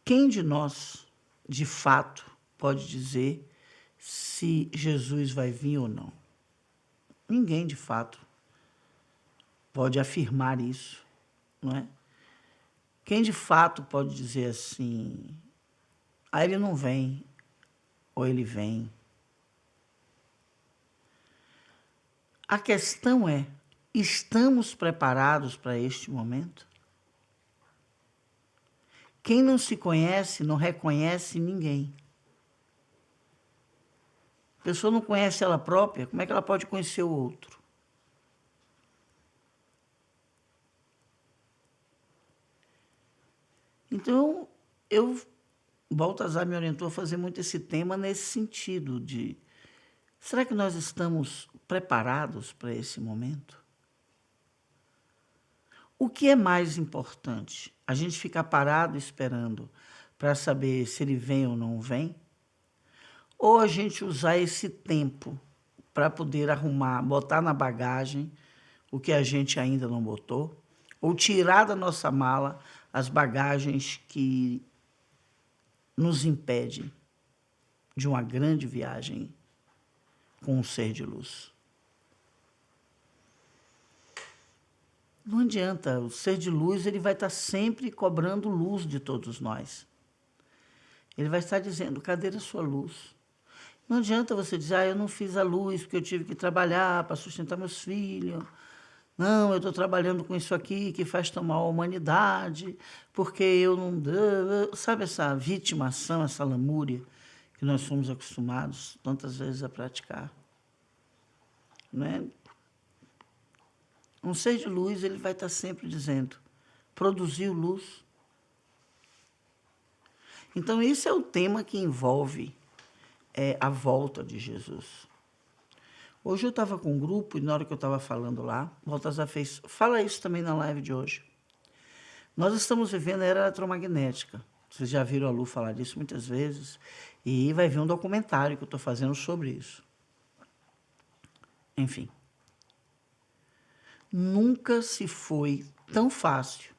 Quem de nós, de fato, pode dizer se Jesus vai vir ou não? Ninguém, de fato, pode afirmar isso, não é? Quem, de fato, pode dizer assim, ele não vem, ou ele vem? A questão é, estamos preparados para este momento? Quem não se conhece não reconhece ninguém. A pessoa não conhece ela própria, como é que ela pode conhecer o outro? Então, Baltazar me orientou a fazer muito esse tema nesse sentido de, será que nós estamos preparados para esse momento? O que é mais importante? A gente ficar parado esperando para saber se ele vem ou não vem? Ou a gente usar esse tempo para poder arrumar, botar na bagagem o que a gente ainda não botou? Ou tirar da nossa mala as bagagens que nos impedem de uma grande viagem com um ser de luz? Não adianta, o ser de luz ele vai estar sempre cobrando luz de todos nós. Ele vai estar dizendo, cadê a sua luz? Não adianta você dizer, eu não fiz a luz porque eu tive que trabalhar para sustentar meus filhos. Não, eu estou trabalhando com isso aqui que faz tão mal à humanidade, porque eu não... Sabe essa vitimação, essa lamúria que nós somos acostumados tantas vezes a praticar? Não é? Um ser de luz, ele vai estar sempre dizendo, produziu luz. Então, esse é o tema que envolve a volta de Jesus. Hoje eu estava com um grupo, e na hora que eu estava falando lá, o Baltazar fez, fala isso também na live de hoje. Nós estamos vivendo a era eletromagnética. Vocês já viram a Lu falar disso muitas vezes, e vai ver um documentário que eu estou fazendo sobre isso. Enfim. Nunca se foi tão fácil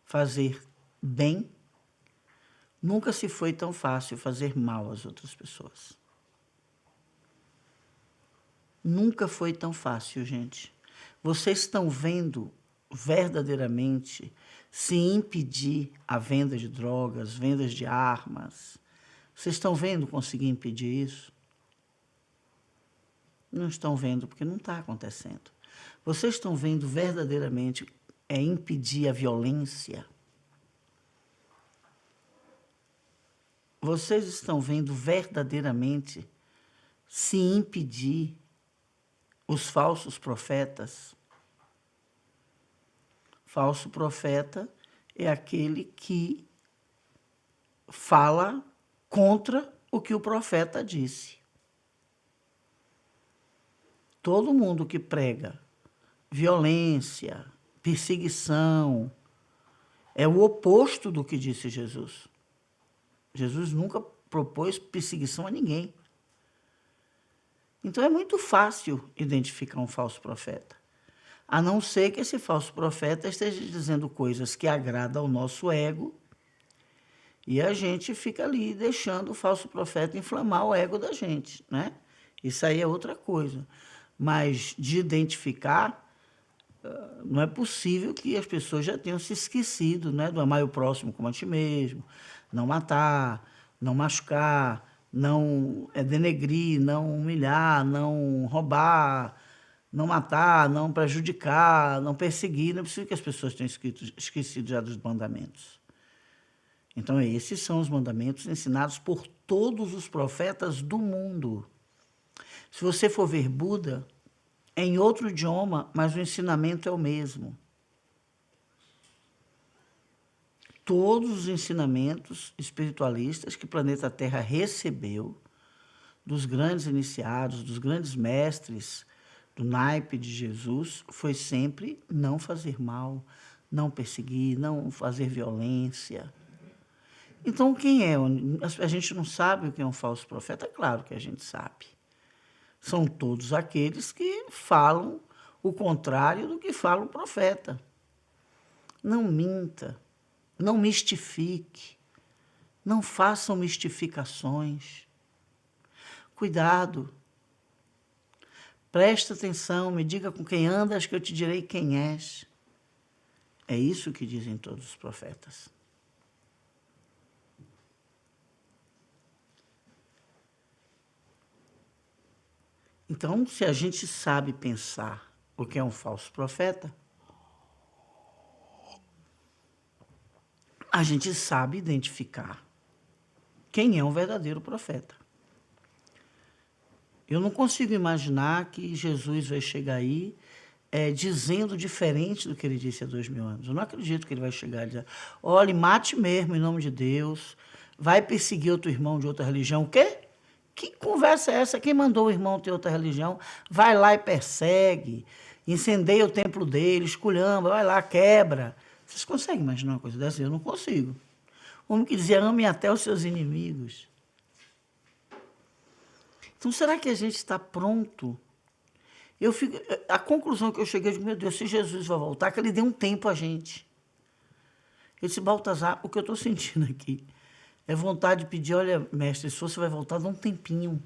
fazer bem, nunca se foi tão fácil fazer mal às outras pessoas. Nunca foi tão fácil, gente. Vocês estão vendo verdadeiramente se impedir a venda de drogas, vendas de armas? Vocês estão vendo conseguir impedir isso? Não estão vendo, porque não está acontecendo. Vocês estão vendo verdadeiramente impedir a violência? Vocês estão vendo verdadeiramente se impedir os falsos profetas? Falso profeta é aquele que fala contra o que o profeta disse. Todo mundo que prega violência, perseguição, é o oposto do que disse Jesus. Jesus nunca propôs perseguição a ninguém. Então é muito fácil identificar um falso profeta, a não ser que esse falso profeta esteja dizendo coisas que agradam ao nosso ego e a gente fica ali deixando o falso profeta inflamar o ego da gente, né? Isso aí é outra coisa. Mas de identificar, não é possível que as pessoas já tenham se esquecido, né, do amar o próximo como a ti mesmo, não matar, não machucar, não denegrir, não humilhar, não roubar, não matar, não prejudicar, não perseguir. Não é possível que as pessoas tenham esquecido já dos mandamentos. Então, esses são os mandamentos ensinados por todos os profetas do mundo. Se você for ver Buda, é em outro idioma, mas o ensinamento é o mesmo. Todos os ensinamentos espiritualistas que o planeta Terra recebeu, dos grandes iniciados, dos grandes mestres, do naipe de Jesus, foi sempre não fazer mal, não perseguir, não fazer violência. Então, quem é? A gente não sabe o que é um falso profeta? Claro que a gente sabe. São todos aqueles que falam o contrário do que fala o profeta. Não minta, não mistifique, Não façam mistificações. Cuidado. Presta atenção, me diga com quem andas que eu te direi quem és. É isso que dizem todos os profetas. Então, se a gente sabe pensar o que é um falso profeta, a gente sabe identificar quem é um verdadeiro profeta. Eu não consigo imaginar que Jesus vai chegar aí dizendo diferente do que ele disse há 2000 anos. Eu não acredito que ele vai chegar e dizer, olha, mate mesmo em nome de Deus, vai perseguir outro irmão de outra religião. O quê? Que conversa é essa? Quem mandou o irmão ter outra religião? Vai lá e persegue, incendeia o templo dele, esculhamba, vai lá, quebra. Vocês conseguem imaginar uma coisa dessa? Eu não consigo. O homem que dizia, ame até os seus inimigos. Então, será que a gente está pronto? A conclusão que eu cheguei, eu digo, meu Deus, se Jesus vai voltar, que ele dê um tempo a gente. Ele disse, Baltazar, o que eu estou sentindo aqui é vontade de pedir, olha, mestre, se você vai voltar, dá um tempinho.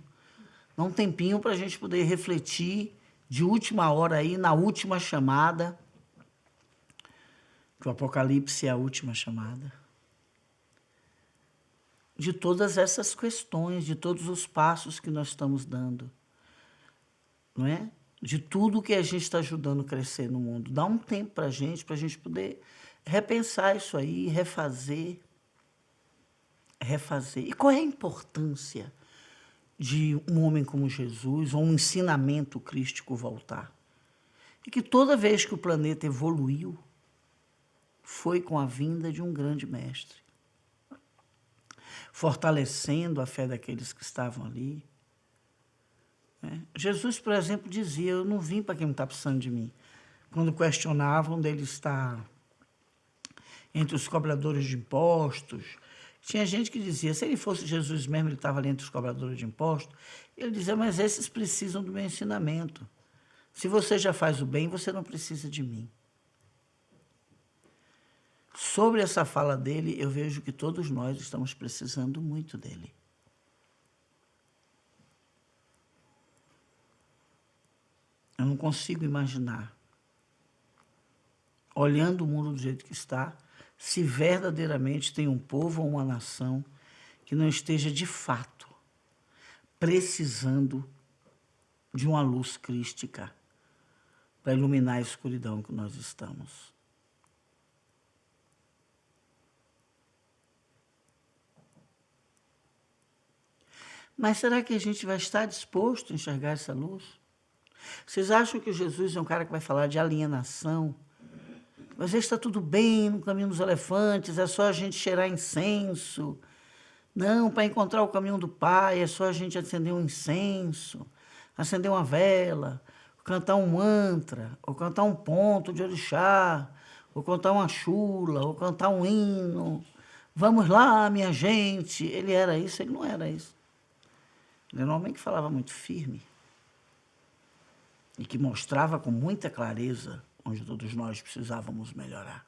Dá um tempinho para a gente poder refletir de última hora aí, na última chamada, que o Apocalipse é a última chamada. De todas essas questões, de todos os passos que nós estamos dando, não é? De tudo que a gente está ajudando a crescer no mundo. Dá um tempo para a gente poder repensar isso aí, refazer. E qual é a importância de um homem como Jesus, ou um ensinamento crístico voltar? É que toda vez que o planeta evoluiu, foi com a vinda de um grande mestre, fortalecendo a fé daqueles que estavam ali. Jesus, por exemplo, dizia, eu não vim para quem não está precisando de mim. Quando questionavam dele estar entre os cobradores de impostos, tinha gente que dizia, se ele fosse Jesus mesmo, ele estava ali entre os cobradores de impostos. Ele dizia, mas esses precisam do meu ensinamento. Se você já faz o bem, você não precisa de mim. Sobre essa fala dele, eu vejo que todos nós estamos precisando muito dele. Eu não consigo imaginar, olhando o mundo do jeito que está, se verdadeiramente tem um povo ou uma nação que não esteja de fato precisando de uma luz crística para iluminar a escuridão que nós estamos. Mas será que a gente vai estar disposto a enxergar essa luz? Vocês acham que Jesus é um cara que vai falar de alienação? Mas está tudo bem no caminho dos elefantes, é só a gente cheirar incenso. Não, para encontrar o caminho do Pai, é só a gente acender um incenso, acender uma vela, cantar um mantra, ou cantar um ponto de orixá, ou cantar uma chula, ou cantar um hino. Vamos lá, minha gente. Ele era isso, ele não era isso. Ele era um homem que falava muito firme e que mostrava com muita clareza onde todos nós precisávamos melhorar.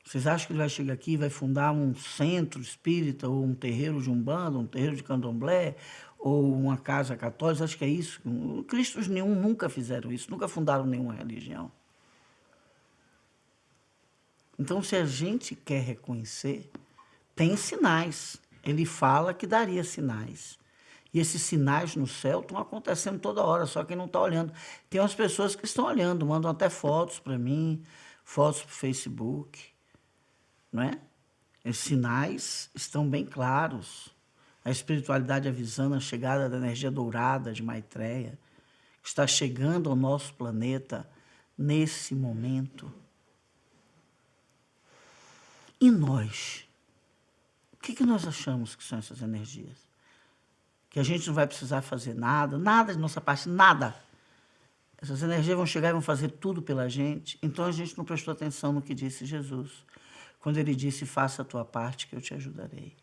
Vocês acham que ele vai chegar aqui e vai fundar um centro espírita, ou um terreiro de Umbanda, um terreiro de Candomblé, ou uma casa católica? Acho que é isso. Cristos nenhum nunca fizeram isso, nunca fundaram nenhuma religião. Então, se a gente quer reconhecer, tem sinais. Ele fala que daria sinais. E esses sinais no céu estão acontecendo toda hora, só que não está olhando. Tem umas pessoas que estão olhando, mandam até fotos para mim, fotos para o Facebook, não é? Os sinais estão bem claros. A espiritualidade avisando a chegada da energia dourada de Maitreya, que está chegando ao nosso planeta nesse momento. E nós? O que nós achamos que são essas energias? Que a gente não vai precisar fazer nada, nada de nossa parte, nada. Essas energias vão chegar e vão fazer tudo pela gente. Então a gente não prestou atenção no que disse Jesus, quando ele disse, faça a tua parte que eu te ajudarei.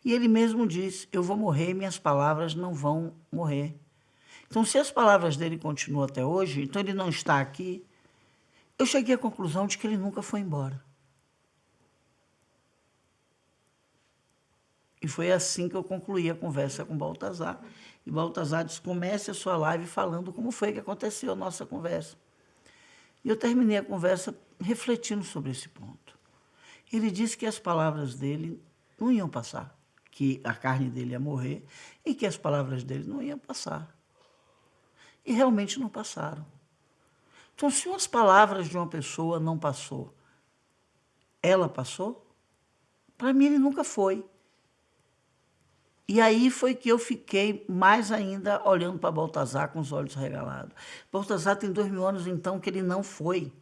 E ele mesmo disse, eu vou morrer e minhas palavras não vão morrer. Então, se as palavras dele continuam até hoje, então ele não está aqui, eu cheguei à conclusão de que ele nunca foi embora. E foi assim que eu concluí a conversa com Baltazar. E Baltazar disse, comece a sua live falando como foi que aconteceu a nossa conversa. E eu terminei a conversa refletindo sobre esse ponto. Ele disse que as palavras dele não iam passar, que a carne dele ia morrer e que as palavras dele não iam passar. E realmente não passaram. Então, se as palavras de uma pessoa não passou, ela passou? Para mim, ele nunca foi. E aí foi que eu fiquei mais ainda olhando para Baltazar com os olhos regalados. Baltazar tem 2000 anos, então, que ele não foi.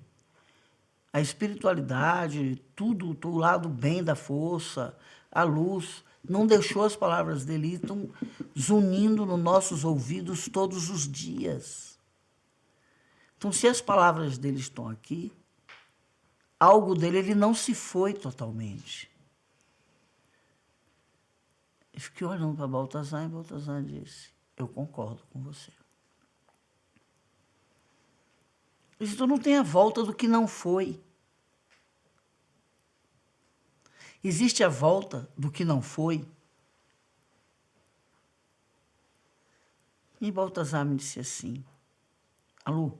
A espiritualidade, tudo, o lado bem da força, a luz, não deixou as palavras dele estão zunindo nos nossos ouvidos todos os dias. Então, se as palavras dele estão aqui, algo dele, ele não se foi totalmente. Eu fiquei olhando para Baltazar e Baltazar disse, eu concordo com você. Eu disse, então não tem a volta do que não foi. Existe a volta do que não foi? E Baltazar me disse assim, Alu,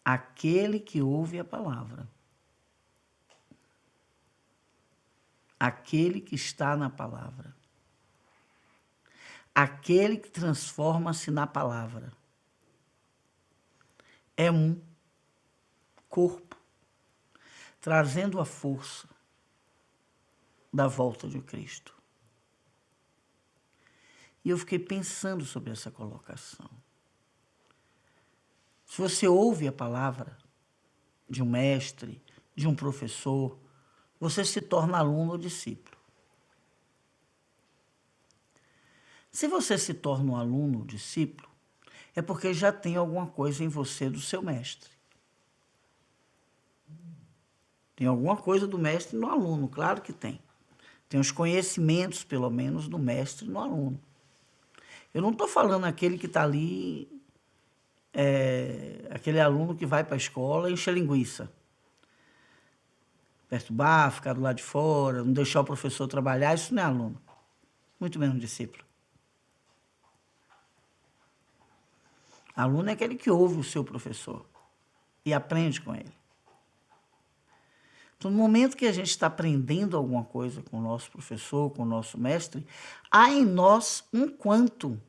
aquele que ouve a palavra, aquele que está na palavra, aquele que transforma-se na palavra, é um corpo, trazendo a força da volta de Cristo. E eu fiquei pensando sobre essa colocação. Se você ouve a palavra de um mestre, de um professor, você se torna aluno ou discípulo. Se você se torna um aluno ou discípulo, é porque já tem alguma coisa em você do seu mestre. Tem alguma coisa do mestre no aluno, claro que tem. Tem os conhecimentos, pelo menos, do mestre no aluno. Eu não estou falando aquele que está ali, aquele aluno que vai para a escola e enche linguiça. Perturbar, ficar do lado de fora, não deixar o professor trabalhar, isso não é aluno. Muito menos discípulo. Aluno é aquele que ouve o seu professor e aprende com ele. Então, no momento que a gente está aprendendo alguma coisa com o nosso professor, com o nosso mestre, há em nós um quanto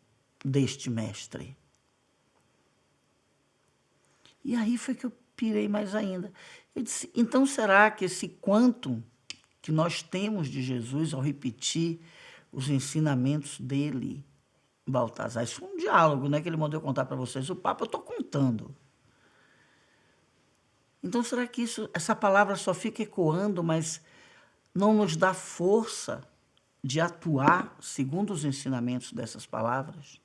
deste mestre. E aí foi que eu pirei mais ainda. Eu disse, então será que esse quanto que nós temos de Jesus ao repetir os ensinamentos dele, Baltazar, isso foi um diálogo, né, que ele mandou eu contar para vocês, o papo eu estou contando. Então, será que essa palavra só fica ecoando, mas não nos dá força de atuar segundo os ensinamentos dessas palavras?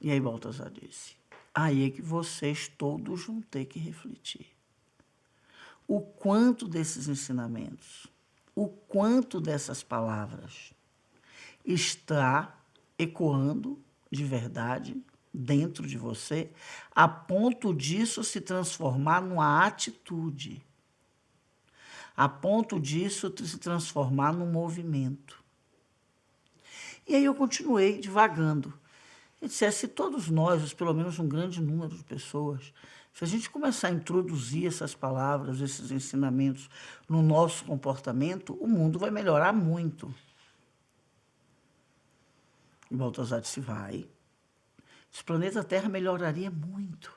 E aí Baltazar disse, aí é que vocês todos vão ter que refletir. O quanto desses ensinamentos, o quanto dessas palavras está ecoando de verdade dentro de você, a ponto disso se transformar numa atitude, a ponto disso se transformar num movimento. E aí eu continuei divagando. Eu disse, se todos nós, pelo menos um grande número de pessoas, se a gente começar a introduzir essas palavras, esses ensinamentos no nosso comportamento, o mundo vai melhorar muito. E Baltazar disse, vai. Esse planeta Terra melhoraria muito.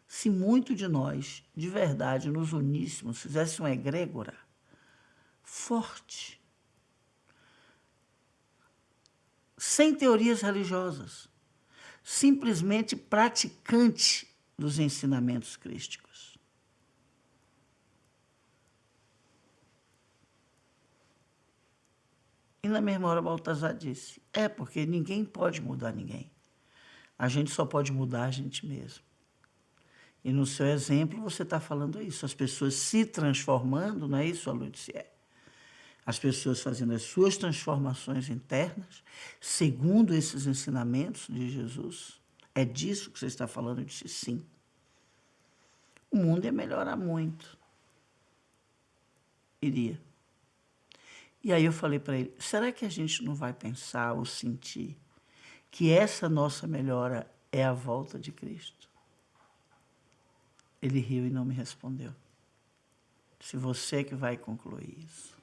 Se muito de nós, de verdade, nos uníssemos, fizesse uma egrégora forte, sem teorias religiosas, simplesmente praticante dos ensinamentos crísticos. E na mesma hora Baltazar disse, porque ninguém pode mudar ninguém. A gente só pode mudar a gente mesmo. E no seu exemplo você está falando isso, as pessoas se transformando, não é isso, Alucier? As pessoas fazendo as suas transformações internas, segundo esses ensinamentos de Jesus. É disso que você está falando? Eu disse, sim. O mundo ia melhorar muito. Iria. E aí eu falei para ele, será que a gente não vai pensar ou sentir que essa nossa melhora é a volta de Cristo? Ele riu e não me respondeu. Se você que vai concluir isso.